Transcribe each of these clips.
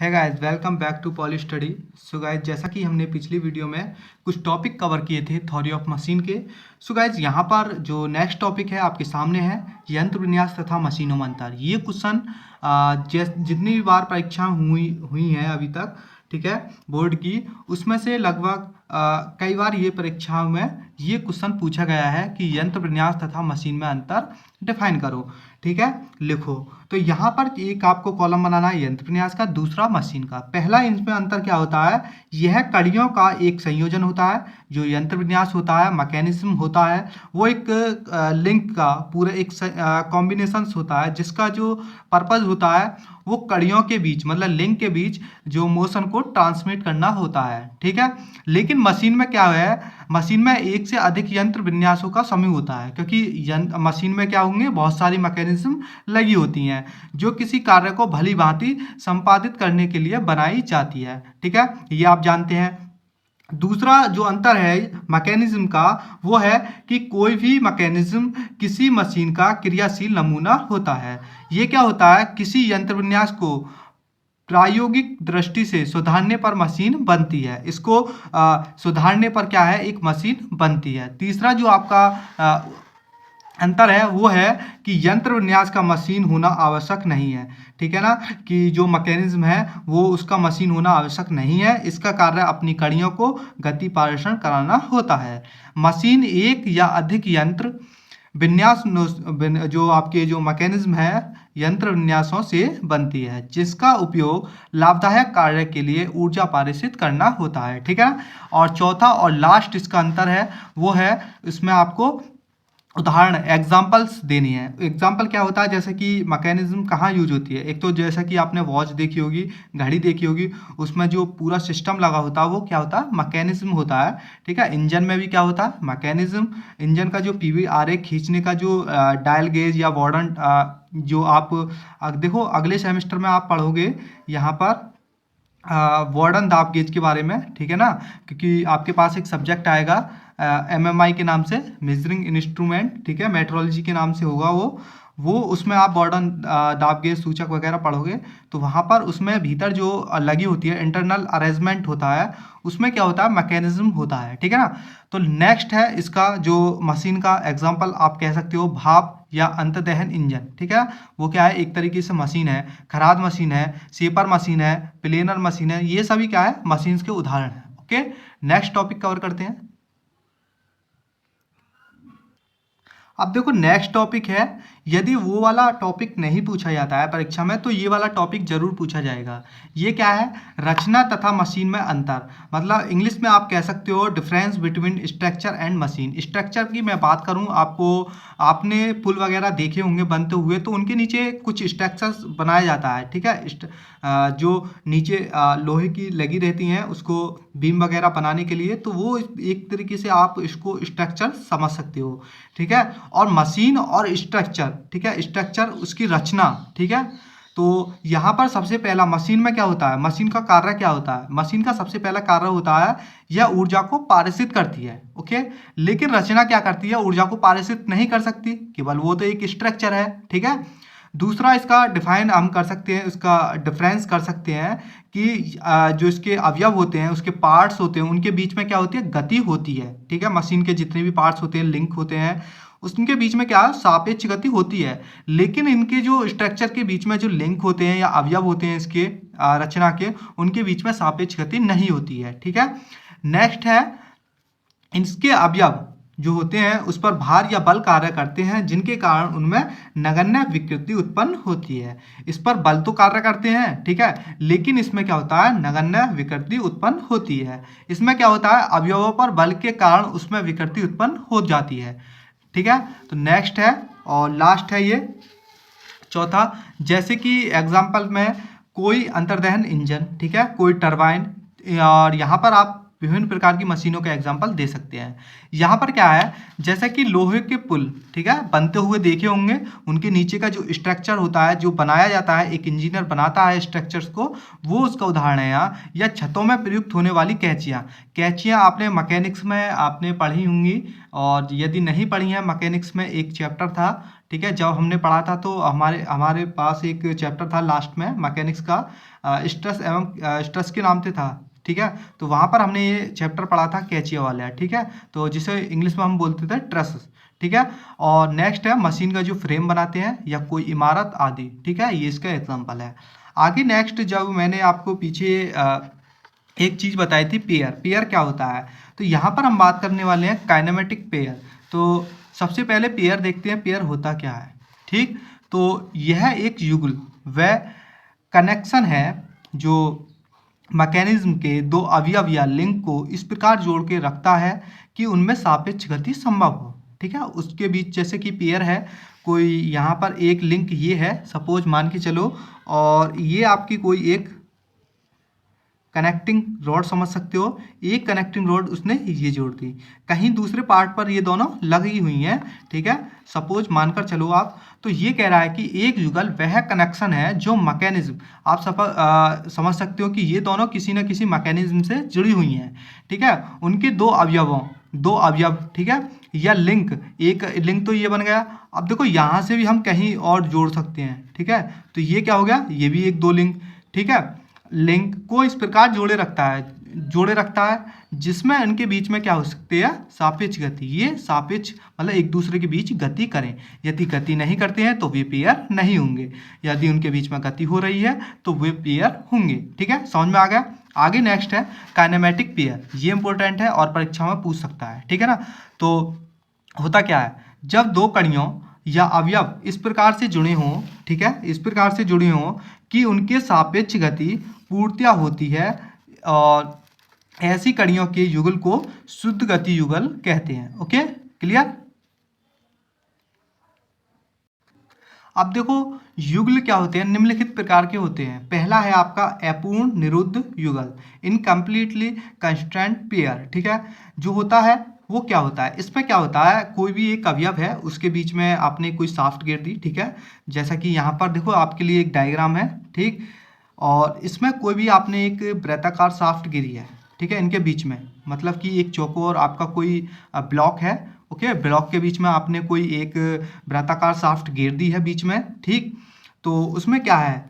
है guys, welcome back to poly study. So guys, जैसा कि हमने पिछली वीडियो में कुछ टॉपिक कवर किए थे थ्योरी ऑफ मशीन के। सो गाइस, यहाँ पर जो नेक्स्ट टॉपिक है आपके सामने है यंत्र विन्यास तथा मशीनों में अंतर। ये क्वेश्चन जितनी भी बार परीक्षा हुई हुई हैं अभी तक, ठीक है, बोर्ड की, उसमें से लगभग कई बार ये परीक्षाओं में ये क्वेश्चन पूछा गया है कि यंत्र विन्यास तथा मशीन में अंतर डिफाइन करो। ठीक है, लिखो। तो यहाँ पर एक आपको कॉलम बनाना है यंत्र विन्यास का, दूसरा मशीन का। पहला इनमें अंतर क्या होता है, यह कड़ियों का एक संयोजन होता है। जो यंत्र विन्यास होता है, मैकेनिज्म होता है, वो एक लिंक का पूरा एक कॉम्बिनेशन होता है, जिसका जो पर्पज होता है वो कड़ियों के बीच, मतलब लिंक के बीच जो मोशन को ट्रांसमिट करना होता है। ठीक है, लेकिन मशीन में क्या है, मशीन में एक से अधिक यंत्र विन्यासों का समूह होता है, क्योंकि मशीन में क्या होंगे, बहुत सारी मैकेनिज्म लगी होती हैं जो किसी कार्य को भली भांति संपादित करने के लिए बनाई जाती है। ठीक है, ये आप जानते हैं। दूसरा जो अंतर है मैकेनिज्म का, वो है कि कोई भी मैकेनिज्म किसी मशीन का क्रियाशील नमूना होता है। ये क्या होता है, किसी यंत्र विन्यास को प्रायोगिक दृष्टि से सुधारने पर मशीन बनती है। इसको सुधारने पर क्या है, एक मशीन बनती है। तीसरा जो आपका अंतर है वो है कि यंत्र विन्यास का मशीन होना आवश्यक नहीं है। ठीक है ना, कि जो मैकेनिज्म है वो उसका मशीन होना आवश्यक नहीं है, इसका कार्य अपनी कड़ियों को गति पारेषण कराना होता है। मशीन एक या अधिक यंत्र विन्यास जो आपके जो मैकेनिज्म है यंत्र विन्यासों से बनती है, जिसका उपयोग लाभदायक कार्य के लिए ऊर्जा पारित करना होता है। ठीक है, और चौथा और लास्ट इसका अंतर है वो है, इसमें आपको उदाहरण एग्जाम्पल्स देनी है। एग्जाम्पल क्या होता है, जैसे कि मैकेनिज्म कहाँ यूज होती है। एक तो जैसा कि आपने वॉच देखी होगी, घड़ी देखी होगी, उसमें जो पूरा सिस्टम लगा होता है वो क्या होता है, मैकेनिज्म होता है। ठीक है, इंजन में भी क्या होता है, मैकेनिज्म। इंजन का जो PVRA खींचने का जो डायल गेज या वार्डन, जो आप देखो अगले सेमेस्टर में आप पढ़ोगे यहाँ पर वार्डन दाब गेज के बारे में। ठीक है ना, क्योंकि आपके पास एक सब्जेक्ट आएगा MMI के नाम से, मेजरिंग इंस्ट्रूमेंट। ठीक है, मेट्रोलॉजी के नाम से होगा वो उसमें आप वार्डन दाब गेज सूचक वगैरह पढ़ोगे, तो वहाँ पर उसमें भीतर जो लगी होती है इंटरनल अरेंजमेंट होता है, उसमें क्या होता है, मैकेनिज्म होता है। ठीक है ना, तो नेक्स्ट है इसका जो मशीन का एग्जाम्पल आप कह सकते हो भाप या अंतर्दहन इंजन। ठीक है, वो क्या है, एक तरीके से मशीन है। खराद मशीन है, शेपर मशीन है, प्लेनर मशीन है, ये सभी क्या है, मशीन के उदाहरण है। ओके, नेक्स्ट टॉपिक कवर करते हैं। अब देखो नेक्स्ट टॉपिक है, यदि वो वाला टॉपिक नहीं पूछा जाता है परीक्षा में तो ये वाला टॉपिक जरूर पूछा जाएगा। ये क्या है, रचना तथा मशीन में अंतर। मतलब इंग्लिश में आप कह सकते हो difference between structure and machine. Structure की मैं बात करूं, आपने पुल वगैरह देखे होंगे बनते हुए, तो उनके नीचे कुछ स्ट्रक्चर्स बनाया जाता है। ठीक है, जो नीचे लोहे की लगी रहती हैं उसको बीम वगैरह बनाने के लिए, तो वो एक तरीके से आप इसको स्ट्रक्चर समझ सकते हो। ठीक है, और मशीन और स्ट्रक्चर, ठीक है, स्ट्रक्चर उसकी रचना। ठीक है, तो यहाँ पर सबसे पहला मशीन में क्या होता है, मशीन का कार्य क्या होता है, मशीन का सबसे पहला कार्य होता है यह ऊर्जा को पारित करती है। ओके, लेकिन रचना क्या करती है, ऊर्जा को पारित नहीं कर सकती, केवल वो तो एक स्ट्रक्चर है। ठीक है, दूसरा इसका डिफाइन हम कर सकते हैं, इसका डिफरेंस कर सकते हैं कि जो इसके अवयव होते हैं, उसके पार्ट्स होते हैं, उनके बीच में क्या होती है, गति होती है। ठीक है, मशीन के जितने भी पार्ट्स होते हैं, लिंक होते हैं, उसके बीच में क्या सापेक्ष गति होती है। लेकिन इनके जो स्ट्रक्चर के बीच में जो लिंक होते हैं या अवयव होते हैं इसके रचना के, उनके बीच में सापेक्ष गति नहीं होती है। ठीक है, नेक्स्ट है इसके अवयव जो होते हैं उस पर भार या बल कार्य करते हैं, जिनके कारण उनमें नगण्य विकृति उत्पन्न होती है। इस पर बल तो कार्य करते हैं, ठीक है, लेकिन इसमें क्या होता है, नगण्य विकृति उत्पन्न होती है। इसमें क्या होता है, अवयवों पर बल के कारण उसमें विकृति उत्पन्न हो जाती है। ठीक है, तो नेक्स्ट है और लास्ट है ये चौथा, जैसे कि एग्जाम्पल में कोई अंतर्दहन इंजन, ठीक है, कोई टरबाइन, और यहाँ पर आप विभिन्न प्रकार की मशीनों का एग्जाम्पल दे सकते हैं। यहाँ पर क्या है, जैसे कि लोहे के पुल, ठीक है, बनते हुए देखे होंगे, उनके नीचे का जो स्ट्रक्चर होता है, जो बनाया जाता है, एक इंजीनियर बनाता है स्ट्रक्चर्स को, वो उसका उदाहरण है यहाँ। या छतों में प्रयुक्त होने वाली कैंचियाँ आपने मैकेनिक्स में आपने पढ़ी होंगी, और यदि नहीं पढ़ी हैं, मैकेनिक्स में एक चैप्टर था, ठीक है, जब हमने पढ़ा था तो हमारे हमारे पास एक चैप्टर था लास्ट में मैकेनिक्स का, स्ट्रेस एवं स्ट्रेस के नाम से था। ठीक है, तो वहाँ पर हमने ये चैप्टर पढ़ा था कैचिया वाला। ठीक है, तो जिसे इंग्लिश में हम बोलते थे ट्रस। ठीक है, और नेक्स्ट है मशीन का जो फ्रेम बनाते हैं या कोई इमारत आदि। ठीक है, ये इसका एग्जाम्पल है। आगे नेक्स्ट, जब मैंने आपको पीछे एक चीज़ बताई थी, पेयर। पेयर क्या होता है, तो यहाँ पर हम बात करने वाले हैं काइनेमेटिक पेयर। तो सबसे पहले पेयर देखते हैं, पेयर होता क्या है। ठीक, तो यह एक युगल व कनेक्शन है जो मैकेनिज्म के दो अवयव या लिंक को इस प्रकार जोड़ के रखता है कि उनमें सापेक्ष गति संभव हो। ठीक है, उसके बीच जैसे कि पेयर है, कोई यहाँ पर एक लिंक ये है, सपोज मान के चलो, और ये आपकी कोई एक कनेक्टिंग रॉड समझ सकते हो। एक कनेक्टिंग रॉड उसने ये जोड़ दी, कहीं दूसरे पार्ट पर ये दोनों लगी हुई हैं। ठीक है, सपोज मानकर चलो आप, तो ये कह रहा है कि एक युगल वह कनेक्शन है जो मैकेनिज्म, आप समझ सकते हो कि ये दोनों किसी न किसी मैकेनिज्म से जुड़ी हुई हैं। ठीक है, उनके दो अवयव, ठीक है, या लिंक, एक लिंक तो ये बन गया। अब देखो यहाँ से भी हम कहीं और जोड़ सकते हैं। ठीक है, तो ये क्या हो गया, ये भी एक दो लिंक। ठीक है, लिंक को इस प्रकार जोड़े रखता है जिसमें इनके बीच में क्या हो सकती है, सापेक्ष गति। ये सापेक्ष मतलब एक दूसरे के बीच गति करें। यदि गति नहीं करते हैं तो वे पेयर नहीं होंगे, यदि उनके बीच में गति हो रही है तो वे पेयर होंगे। ठीक है, समझ में आ गया। आगे नेक्स्ट है काइनेमेटिक पेयर। ये इंपॉर्टेंट है और परीक्षा में पूछ सकता है। ठीक है ना, तो होता क्या है, जब दो कड़ियों या अवयव इस प्रकार से जुड़े हों, ठीक है, इस प्रकार से जुड़े हों कि उनके सापेक्ष गति पूर्णतया होती है, और ऐसी कड़ियों के युगल को शुद्ध गति युगल कहते हैं। Okay, clear. अब देखो युगल क्या होते हैं, निम्नलिखित प्रकार के होते हैं। पहला है आपका अपूर्ण निरुद्ध युगल, इनकम्प्लीटली कंस्ट्रेंट पेयर। ठीक है, जो होता है वो क्या होता है, इसमें क्या होता है, कोई भी एक अवयव है, उसके बीच में आपने कोई शाफ्ट गिर दी। ठीक है, जैसा कि यहाँ पर देखो आपके लिए एक डायग्राम है। ठीक, और इसमें कोई भी आपने एक वृत्ताकार शाफ्ट गिरी है। ठीक है, इनके बीच में मतलब कि एक चौकोर आपका कोई ब्लॉक है। ओके, ब्लॉक के बीच में आपने कोई एक वृत्ताकार शाफ्ट गिर दी है बीच में। ठीक, तो उसमें क्या है,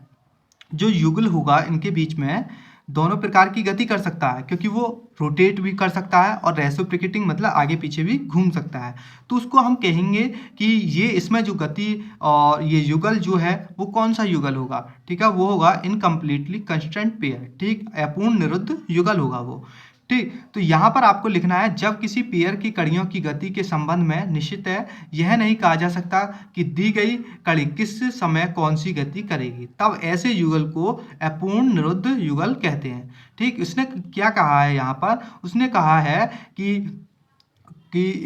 जो युगल होगा इनके बीच में दोनों प्रकार की गति कर सकता है, क्योंकि वो रोटेट भी कर सकता है और रेसिप्रोकेटिंग मतलब आगे पीछे भी घूम सकता है। तो उसको हम कहेंगे कि ये इसमें जो गति और ये युगल जो है वो कौन सा युगल होगा। ठीक है, वो होगा इनकम्प्लीटली कंस्ट्रेंट पेयर। ठीक, अपूर्ण निरुद्ध युगल होगा वो। ठीक, तो यहाँ पर आपको लिखना है, जब किसी पेयर की कड़ियों की गति के संबंध में निश्चित है यह नहीं कहा जा सकता कि दी गई कड़ी किस समय कौन सी गति करेगी, तब ऐसे युगल को अपूर्ण निरुद्ध युगल कहते हैं। ठीक, इसने क्या कहा है यहाँ पर, उसने कहा है कि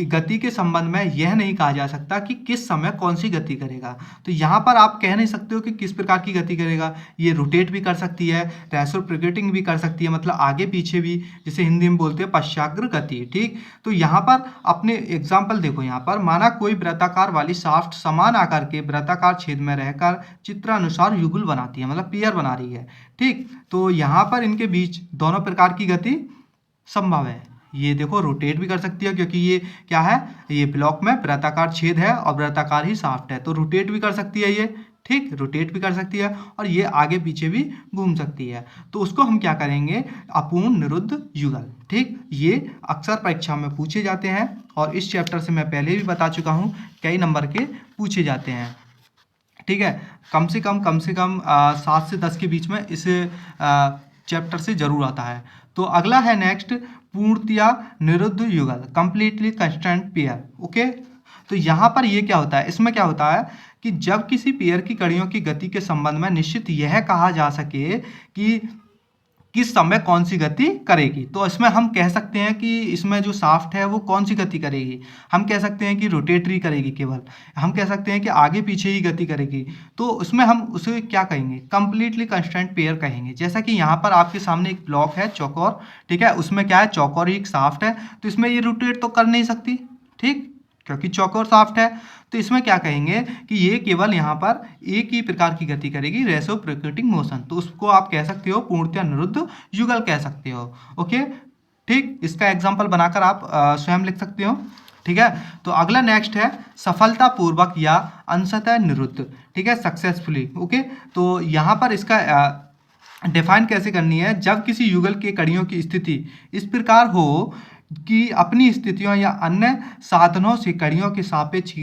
गति के संबंध में यह नहीं कहा जा सकता कि किस समय कौन सी गति करेगा। तो यहाँ पर आप कह नहीं सकते हो कि किस प्रकार की गति करेगा। ये रोटेट भी कर सकती है, रेसिप्रोकेटिंग भी कर सकती है, मतलब आगे पीछे भी, जिसे हिंदी में बोलते हैं पश्चाग्र गति। ठीक, तो यहाँ पर अपने एग्जाम्पल देखो, यहाँ पर माना कोई वृत्ताकार वाली शाफ्ट समान आकार के वृत्ताकार छेद में रहकर चित्रानुसार युगल बनाती है, मतलब पेयर बना रही है। ठीक, तो यहाँ पर इनके बीच दोनों प्रकार की गति संभव है। ये देखो रोटेट भी कर सकती है, क्योंकि ये क्या है, ये ब्लॉक में वृत्ताकार छेद है और वृत्ताकार ही शाफ्ट है, तो रोटेट भी कर सकती है ये। ठीक, रोटेट भी कर सकती है और ये आगे पीछे भी घूम सकती है। तो उसको हम क्या करेंगे, अपूर्ण निरुद्ध युगल। ठीक, ये अक्सर परीक्षा में पूछे जाते हैं और इस चैप्टर से मैं पहले भी बता चुका हूँ कई नंबर के पूछे जाते हैं। ठीक है, कम से कम 7 से 10 के बीच में इस चैप्टर से जरूर आता है। तो अगला है नेक्स्ट पूर्णतया निरुद्ध युगल, कंप्लीटली कंस्ट्रेंट पेयर। ओके, तो यहाँ पर ये क्या होता है, इसमें क्या होता है कि जब किसी पेयर की कड़ियों की गति के संबंध में निश्चित यह कहा जा सके कि किस समय कौन सी गति करेगी, तो इसमें हम कह सकते हैं कि इसमें जो शाफ्ट है वो कौन सी गति करेगी। हम कह सकते हैं कि रोटेटरी करेगी, केवल हम कह सकते हैं कि आगे पीछे ही गति करेगी। तो उसमें हम उसे क्या कहेंगे, कंप्लीटली कंस्ट्रेंट पेयर कहेंगे। जैसा कि यहाँ पर आपके सामने एक ब्लॉक है चौकोर। ठीक है, उसमें क्या है, चौकोर ही एक शाफ्ट है, तो इसमें ये रोटेट तो कर नहीं सकती। ठीक, क्योंकि चौकोर शाफ्ट है, तो इसमें क्या कहेंगे कि ये केवल यहाँ पर एक ही प्रकार की गति करेगी, रेसिप्रोकेटिंग मोशन। तो उसको आप कह सकते हो पूर्णतया निरुद्ध युगल कह सकते हो। ओके, ठीक, इसका एग्जांपल बनाकर आप स्वयं लिख सकते हो। ठीक है, तो अगला नेक्स्ट है सफलतापूर्वक या अंशतः निरुद्ध, ठीक है, सक्सेसफुली। ओके, तो यहाँ पर इसका डिफाइन कैसे करनी है, जब किसी युगल के कड़ियों की स्थिति इस प्रकार हो कि अपनी स्थितियों या अन्य साधनों से कड़ियों के सापेक्ष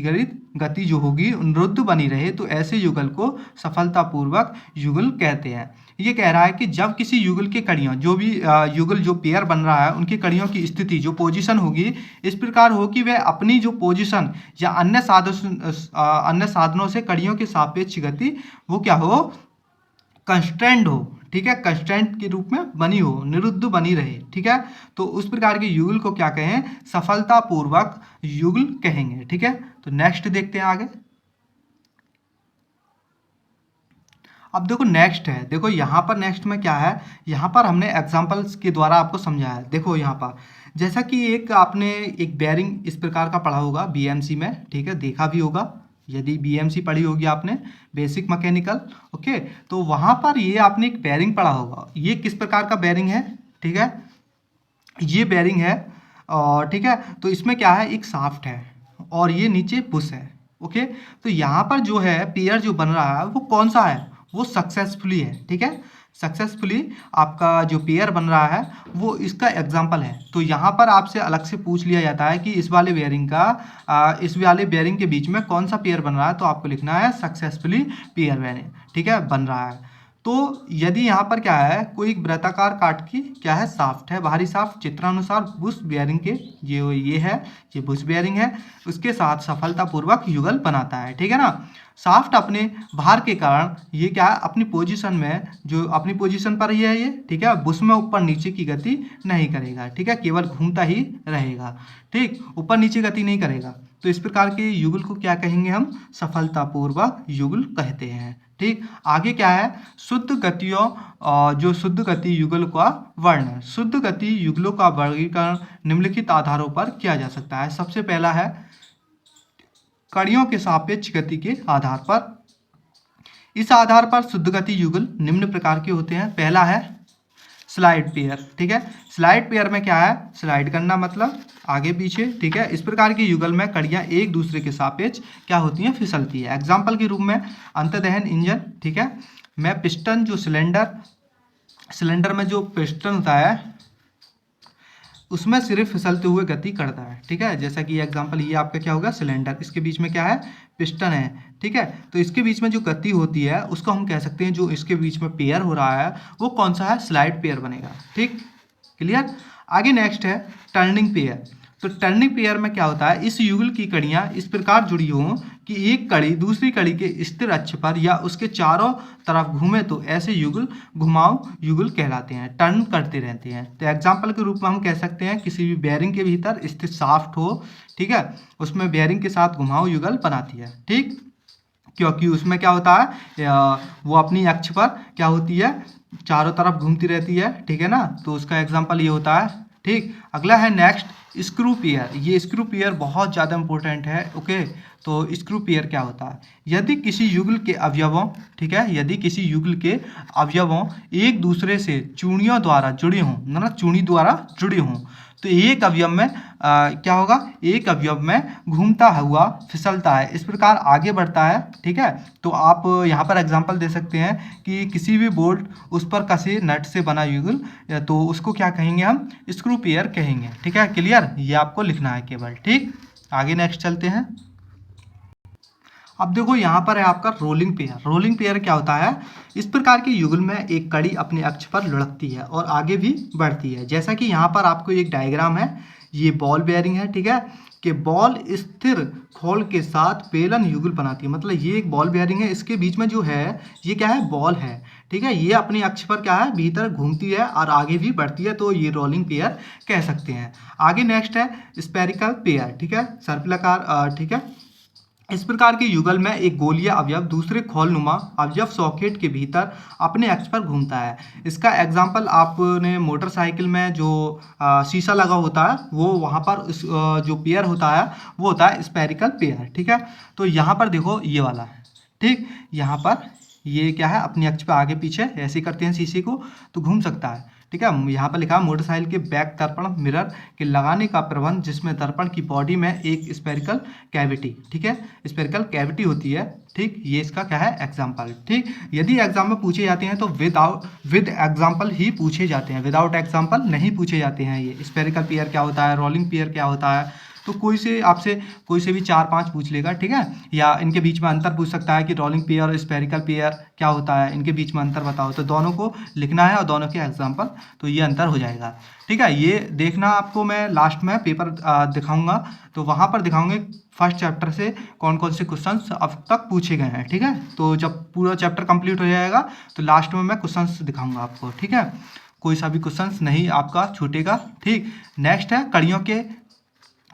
गति जो होगी निरुद्ध बनी रहे, तो ऐसे युगल को सफलतापूर्वक युगल कहते हैं। ये कह रहा है कि जब किसी युगल के कड़ियों, जो भी युगल जो पेयर बन रहा है उनकी कड़ियों की स्थिति जो पोजीशन होगी इस प्रकार हो कि वह अपनी जो पोजीशन या अन्य साधनों से कड़ियों के सापेक्ष गति वो क्या हो, कंस्टेंट हो, ठीक है, कंस्टेंट के रूप में बनी हो, निरुद्ध बनी रहे, ठीक है। तो उस प्रकार के युगल को क्या कहें, सफलतापूर्वक युगल कहेंगे, ठीक है। तो नेक्स्ट देखते हैं आगे। अब देखो नेक्स्ट है, देखो यहाँ पर नेक्स्ट में क्या है, यहाँ पर हमने एग्जांपल्स के द्वारा आपको समझाया है। देखो यहाँ पर जैसा कि एक आपने एक बेयरिंग इस प्रकार का पढ़ा होगा बीएमसी में, ठीक है, देखा भी होगा, यदि बीएमसी पढ़ी होगी आपने, बेसिक मैकेनिकल, ओके, तो वहाँ पर ये आपने एक बेयरिंग पढ़ा होगा। ये किस प्रकार का बेयरिंग है, ठीक है, ये बेयरिंग है, और ठीक है, तो इसमें क्या है, एक शाफ्ट है और ये नीचे बुश है, ओके। तो यहाँ पर जो है पेयर जो बन रहा है वो कौन सा है, वो सक्सेसफुली है, ठीक है, सक्सेसफुली आपका जो पेयर बन रहा है वो इसका एग्जाम्पल है। तो यहाँ पर आपसे अलग से पूछ लिया जाता है कि इस वाले बेयरिंग का इस वाले बेयरिंग के बीच में कौन सा पेयर बन रहा है, तो आपको लिखना है सक्सेसफुली पेयर बेयरिंग, ठीक है, बन रहा है। तो यदि यहाँ पर क्या है, कोई एक वृत्ताकार काट की क्या है, शाफ्ट है, बाहरी शाफ्ट चित्रानुसार बुश बेयरिंग के ये है, ये बुश बेयरिंग है, उसके साथ सफलतापूर्वक युगल बनाता है, ठीक है ना। शाफ्ट अपने भार के कारण ये क्या है, अपनी पोजीशन में जो अपनी पोजीशन पर ही है ये, ठीक है, बुश में ऊपर नीचे की गति नहीं करेगा, ठीक है, केवल घूमता ही रहेगा, ठीक, ऊपर नीचे गति नहीं करेगा। तो इस प्रकार के युगल को क्या कहेंगे हम, सफलतापूर्वक युगल कहते हैं, ठीक। आगे क्या है, शुद्ध गतियों जो शुद्ध गति युगल का वर्णन। शुद्ध गति युगलों का वर्गीकरण निम्नलिखित आधारों पर किया जा सकता है। सबसे पहला है कड़ियों के सापेक्ष गति के आधार पर। इस आधार पर शुद्ध गति युगल निम्न प्रकार के होते हैं। पहला है स्लाइड पेयर, ठीक है, स्लाइड पेयर में क्या है, स्लाइड करना मतलब आगे पीछे, ठीक है। इस प्रकार के युगल में कड़ियाँ एक दूसरे के सापेक्ष क्या होती हैं, फिसलती है। एग्जाम्पल के रूप में अंतर्दहन इंजन, ठीक है, में पिस्टन जो सिलेंडर में जो पिस्टन होता है उसमें सिर्फ फिसलते हुए गति करता है, ठीक है। जैसा कि एग्जांपल ये आपका क्या होगा, सिलेंडर, इसके बीच में क्या है, पिस्टन है, ठीक है। तो इसके बीच में जो गति होती है उसको हम कह सकते हैं, जो इसके बीच में पेयर हो रहा है वो कौन सा है, स्लाइड पेयर बनेगा, ठीक, क्लियर। आगे नेक्स्ट है टर्निंग पेयर। तो टर्निंग पेयर में क्या होता है, इस युगल की कड़ियाँ इस प्रकार जुड़ी हों कि एक कड़ी दूसरी कड़ी के स्थिर अक्ष पर या उसके चारों तरफ घूमे, तो ऐसे युगल घुमाव युगल कहलाते हैं, टर्न करते रहते हैं। तो एग्जाम्पल के रूप में हम कह सकते हैं किसी भी बेयरिंग के भीतर स्थित शाफ्ट हो, ठीक है, उसमें बेयरिंग के साथ घुमाव युगल बनाती है, ठीक, क्योंकि उसमें क्या होता है, वो अपनी अक्ष पर क्या होती है, चारों तरफ घूमती रहती है, ठीक है ना। तो उसका एग्जाम्पल ये होता है, ठीक। अगला है नेक्स्ट स्क्रू पेयर। ये स्क्रू पेयर बहुत ज़्यादा इंपॉर्टेंट है, ओके। तो स्क्रू पेयर क्या होता है, यदि किसी युगल के अवयवों, ठीक है, यदि किसी युगल के अवयवों एक दूसरे से चूड़ियों द्वारा जुड़े हों, मतलब चूड़ी द्वारा जुड़े हों, तो एक अवयव में क्या होगा, एक अवयव में घूमता हुआ फिसलता है, इस प्रकार आगे बढ़ता है, ठीक है। तो आप यहाँ पर एग्जांपल दे सकते हैं कि किसी भी बोल्ट उस पर कसे नट से बना युगल, तो उसको क्या कहेंगे हम, स्क्रू पेयर कहेंगे, ठीक है, क्लियर। ये आपको लिखना है केवल, ठीक। आगे नेक्स्ट चलते हैं। अब देखो यहाँ पर है आपका रोलिंग पेयर। रोलिंग पेयर क्या होता है, इस प्रकार के युगल में एक कड़ी अपने अक्ष पर लुढ़कती है और आगे भी बढ़ती है। जैसा कि यहाँ पर आपको एक डायग्राम है, ये बॉल बेयरिंग है, ठीक है, कि बॉल स्थिर खोल के साथ बेलन युगल बनाती है, मतलब ये एक बॉल बेयरिंग है, इसके बीच में जो है ये क्या है, बॉल है, ठीक है, ये अपने अक्ष पर क्या है, भीतर घूमती है और आगे भी बढ़ती है, तो ये रोलिंग पेयर कह सकते हैं। आगे नेक्स्ट है स्पेरिकल पेयर, ठीक है, सर्पिलाकार, ठीक है। इस प्रकार के युगल में एक गोलीय अवयव दूसरे खोलनुमा अवयव सॉकेट के भीतर अपने अक्ष पर घूमता है। इसका एग्जाम्पल आपने मोटरसाइकिल में जो शीशा लगा होता है वो वहाँ पर जो पेयर होता है वो होता है स्पेरिकल पेयर, ठीक है। तो यहाँ पर देखो ये वाला है, ठीक, यहाँ पर ये क्या है, अपने अक्ष पर आगे पीछे ऐसे करते हैं शीशे को तो घूम सकता है, ठीक है। यहाँ पर लिखा है मोटरसाइकिल के बैक दर्पण मिरर के लगाने का प्रबंध जिसमें दर्पण की बॉडी में एक स्पेरिकल कैविटी, ठीक है, स्पेरिकल कैविटी होती है, ठीक। ये इसका क्या है एग्जाम्पल, ठीक। यदि एग्जाम में पूछे जाते हैं तो विद एग्जाम्पल ही पूछे जाते हैं, विदाउट एग्जाम्पल नहीं पूछे जाते हैं। ये स्पेरिकल पेयर क्या होता है, रोलिंग पेयर क्या होता है, तो आपसे कोई से भी 4-5 पूछ लेगा, ठीक है। या इनके बीच में अंतर पूछ सकता है कि रोलिंग पेयर और स्पेरिकल पेयर क्या होता है, इनके बीच में अंतर बताओ, तो दोनों को लिखना है और दोनों के एग्जाम्पल, तो ये अंतर हो जाएगा, ठीक है। ये देखना आपको मैं लास्ट में पेपर दिखाऊंगा, तो वहाँ पर दिखाऊंगे फर्स्ट चैप्टर से कौन कौन से क्वेश्चंस अब तक पूछे गए हैं, ठीक है। तो जब पूरा चैप्टर कंप्लीट हो जाएगा तो लास्ट में मैं क्वेश्चंस दिखाऊंगा आपको, ठीक है। कोई सा भी क्वेश्चंस नहीं आपका छूटेगा, ठीक। नेक्स्ट है कड़ियों के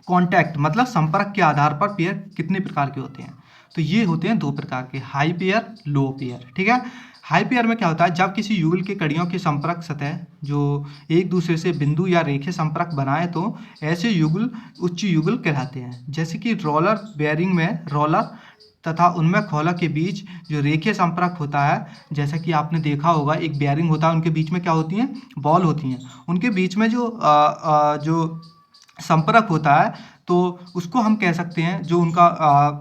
कॉन्टैक्ट मतलब संपर्क के आधार पर पेयर कितने प्रकार के होते हैं, तो ये होते हैं 2 प्रकार के, हाई पेयर, लो पेयर, ठीक है। हाई पेयर में क्या होता है, जब किसी युगल के कड़ियों की संपर्क सतह जो एक दूसरे से बिंदु या रेखे संपर्क बनाए तो ऐसे युगल उच्च युगल कहलाते हैं। जैसे कि रोलर बेयरिंग में रोलर तथा उनमें खोला के बीच जो रेखीय संपर्क होता है, जैसा कि आपने देखा होगा एक बेयरिंग होता है, उनके बीच में क्या होती हैं, बॉल होती हैं, उनके बीच में जो संपर्क होता है तो उसको हम कह सकते हैं, जो उनका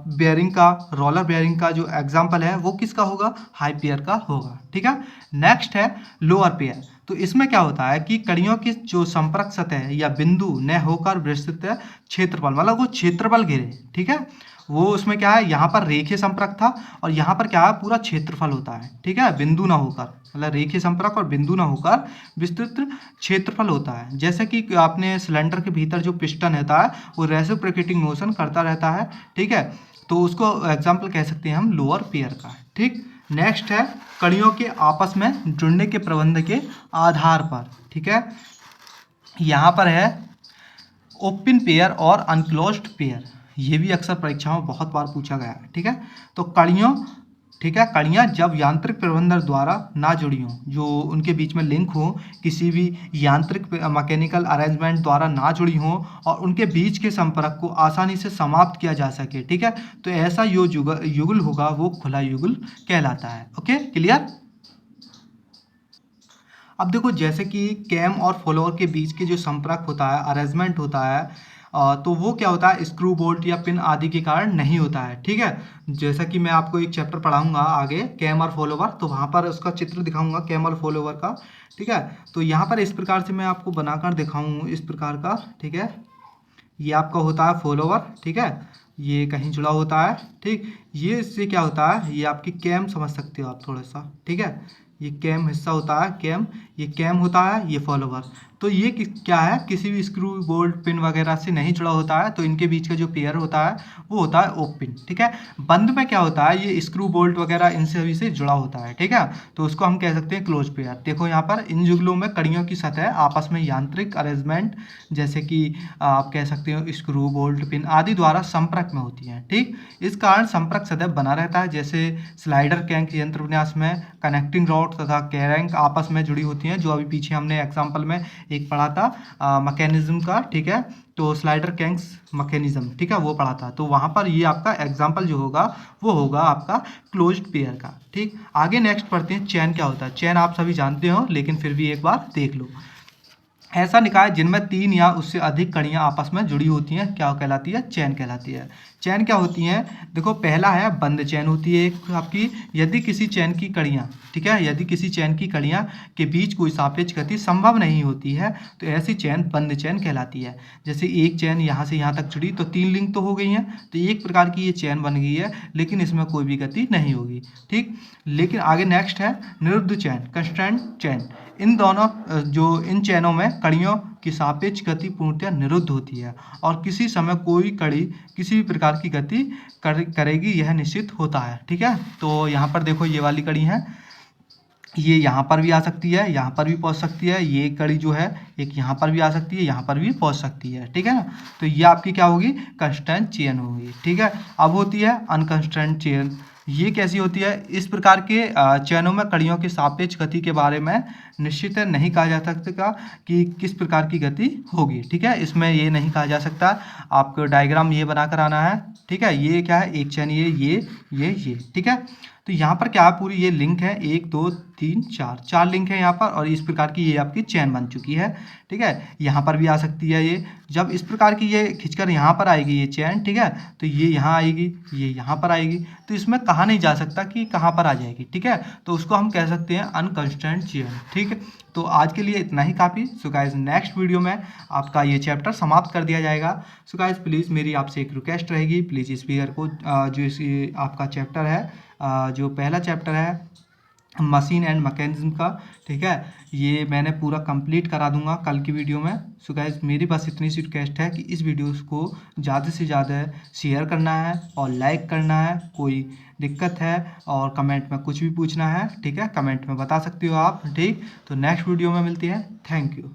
बेयरिंग का, रोलर बेयरिंग का जो एग्जाम्पल है वो किसका होगा, हाई पेयर का होगा, ठीक है। नेक्स्ट है लोअर पेयर, तो इसमें क्या होता है कि कड़ियों की जो संपर्क सतह या बिंदु न होकर विस्तृत क्षेत्रफल, मतलब वो क्षेत्रफल घेरे, ठीक है, वो उसमें क्या है, यहाँ पर रेखीय संपर्क था और यहाँ पर क्या है, पूरा क्षेत्रफल होता है, ठीक है, बिंदु ना होकर, मतलब रेखीय संपर्क और बिंदु ना होकर विस्तृत क्षेत्रफल होता है। जैसे कि आपने सिलेंडर के भीतर जो पिस्टन होता है वो रेसिप्रोकेटिंग मोशन करता रहता है, ठीक है, तो उसको एग्जाम्पल कह सकते हैं हम लोअर पेयर का, ठीक। नेक्स्ट है कड़ियों के आपस में जुड़ने के प्रबंध के आधार पर, ठीक है, यहाँ पर है ओपन पेयर और अनक्लोज्ड पेयर, ये भी अक्सर परीक्षाओं में बहुत बार पूछा गया है, ठीक है। तो कड़ियों, ठीक है, कड़ियाँ जब यांत्रिक प्रबंधन द्वारा ना जुड़ी हों, जो उनके बीच में लिंक हो, किसी भी यांत्रिक मैकेनिकल अरेंजमेंट द्वारा ना जुड़ी हों और उनके बीच के संपर्क को आसानी से समाप्त किया जा सके, ठीक है, तो ऐसा जो युगल होगा वो खुला युगल कहलाता है। Okay, clear. अब देखो जैसे कि कैम और फॉलोअर के बीच के जो संपर्क होता है, अरेंजमेंट होता है, तो वो क्या होता है, स्क्रू बोल्ट या पिन आदि के कारण नहीं होता है, ठीक है। जैसा कि मैं आपको एक चैप्टर पढ़ाऊंगा आगे कैम और फॉलोअर, तो वहाँ पर उसका चित्र दिखाऊंगा कैम और फॉलोअर का, ठीक है। तो यहाँ पर इस प्रकार से मैं आपको बनाकर दिखाऊँ इस प्रकार का, ठीक है। ये आपका होता है फॉलोअर, ठीक है, ये कहीं जुड़ा होता है, ठीक। ये इससे क्या होता है, ये आपकी कैम समझ सकते हो आप थोड़ा सा, ठीक है, ये कैम हिस्सा होता है, कैम, ये कैम होता है, ये फॉलोअर। तो ये क्या है, किसी भी स्क्रू बोल्ट पिन वगैरह से नहीं जुड़ा होता है, तो इनके बीच का जो पेयर होता है वो होता है ओपन, ठीक है। बंद में क्या होता है, ये स्क्रू बोल्ट वगैरह इनसे भी से जुड़ा होता है, ठीक है, तो उसको हम कह सकते हैं क्लोज पेयर। देखो यहाँ पर इन जुगलों में कड़ियों की सतह आपस में यांत्रिक अरेंजमेंट, जैसे कि आप कह सकते हो स्क्रू बोल्ट पिन आदि द्वारा संपर्क में होती हैं, ठीक। इस कारण संपर्क सदैव बना रहता है, जैसे स्लाइडर कैंक यंत्र विन्यास में कनेक्टिंग रॉड तथा कैरैंक आपस में जुड़ी होती हैं, जो अभी पीछे हमने एग्जाम्पल में एक पढ़ा था मैकेनिज्म का, ठीक है, तो स्लाइडर कैंक्स मैकेनिज्म, ठीक है, वो पढ़ा था। तो वहाँ पर ये आपका एग्जाम्पल जो होगा वो होगा आपका क्लोज्ड पेयर का, ठीक। आगे नेक्स्ट पढ़ते हैं चैन क्या होता है। चैन आप सभी जानते हो, लेकिन फिर भी एक बार देख लो। ऐसा निकाय जिनमें 3 या उससे अधिक कड़ियाँ आपस में जुड़ी होती हैं क्या कहलाती है, चैन कहलाती है। चैन क्या होती हैं, देखो पहला है बंद चैन होती है एक आपकी, यदि किसी चैन की कड़ियाँ, ठीक है, यदि किसी चैन की कड़ियाँ के बीच कोई सापेक्ष गति संभव नहीं होती है तो ऐसी चैन बंद चैन कहलाती है। जैसे एक चैन यहाँ से यहाँ तक जुड़ी तो 3 लिंक तो हो गई हैं, तो एक प्रकार की ये चैन बन गई है, लेकिन इसमें कोई भी गति नहीं होगी, ठीक। लेकिन आगे नेक्स्ट है निरुद्ध चैन, कंस्ट्रेंट चैन। इन दोनों इन चैनों में कड़ियों की सापेक्ष गति पूर्णतः निरुद्ध होती है और किसी समय कोई कड़ी किसी भी प्रकार की गति करेगी यह निश्चित होता है, ठीक है। तो यहाँ पर देखो ये वाली कड़ी है, ये यहाँ पर भी आ सकती है, यहाँ पर भी पहुँच सकती है, ये कड़ी जो है एक यहाँ पर भी आ सकती है, यहाँ पर भी पहुँच सकती है, ठीक है ना। तो ये आपकी क्या होगी, कंस्ट्रेंट चेन होगी, ठीक है। अब होती है अनकंस्ट्रेंट चेन। ये कैसी होती है, इस प्रकार के चैनों में कड़ियों की सापेक्ष गति के बारे में निश्चित नहीं कहा जा सकता कि किस प्रकार की गति होगी, ठीक है। इसमें ये नहीं कहा जा सकता, आपको डायग्राम ये बनाकर आना है, ठीक है। ये क्या है, एक चैन ये, ठीक है। तो यहाँ पर क्या है, पूरी ये लिंक है 1 2 3 4 लिंक है यहाँ पर, और इस प्रकार की ये आपकी चेन बन चुकी है। ठीक है, यहाँ पर भी आ सकती है ये। जब इस प्रकार की ये खींचकर यहाँ पर आएगी ये चेन, ठीक है, तो ये यहाँ आएगी, ये यहाँ पर आएगी, तो इसमें कहा नहीं जा सकता कि कहाँ पर आ जाएगी। ठीक है, तो उसको हम कह सकते हैं अनकंस्ट्रेंट चेन। ठीक है, तो आज के लिए इतना ही काफ़ी। सो गाइस नेक्स्ट वीडियो में आपका ये चैप्टर समाप्त कर दिया जाएगा। सो गाइस प्लीज़ मेरी आपसे एक रिक्वेस्ट रहेगी, प्लीज़ इस फिगर को जो इस आपका चैप्टर है, जो पहला चैप्टर है मशीन एंड मैकेनिज्म का, ठीक है, ये मैंने पूरा कंप्लीट करा दूंगा कल की वीडियो में। सो गाइस मेरी बस इतनी सी रिक्वेस्ट है कि इस वीडियो को ज़्यादा से ज़्यादा शेयर करना है और लाइक करना है। कोई दिक्कत है और कमेंट में कुछ भी पूछना है, ठीक है, कमेंट में बता सकते हो आप। ठीक, तो नेक्स्ट वीडियो में मिलती है। Thank you.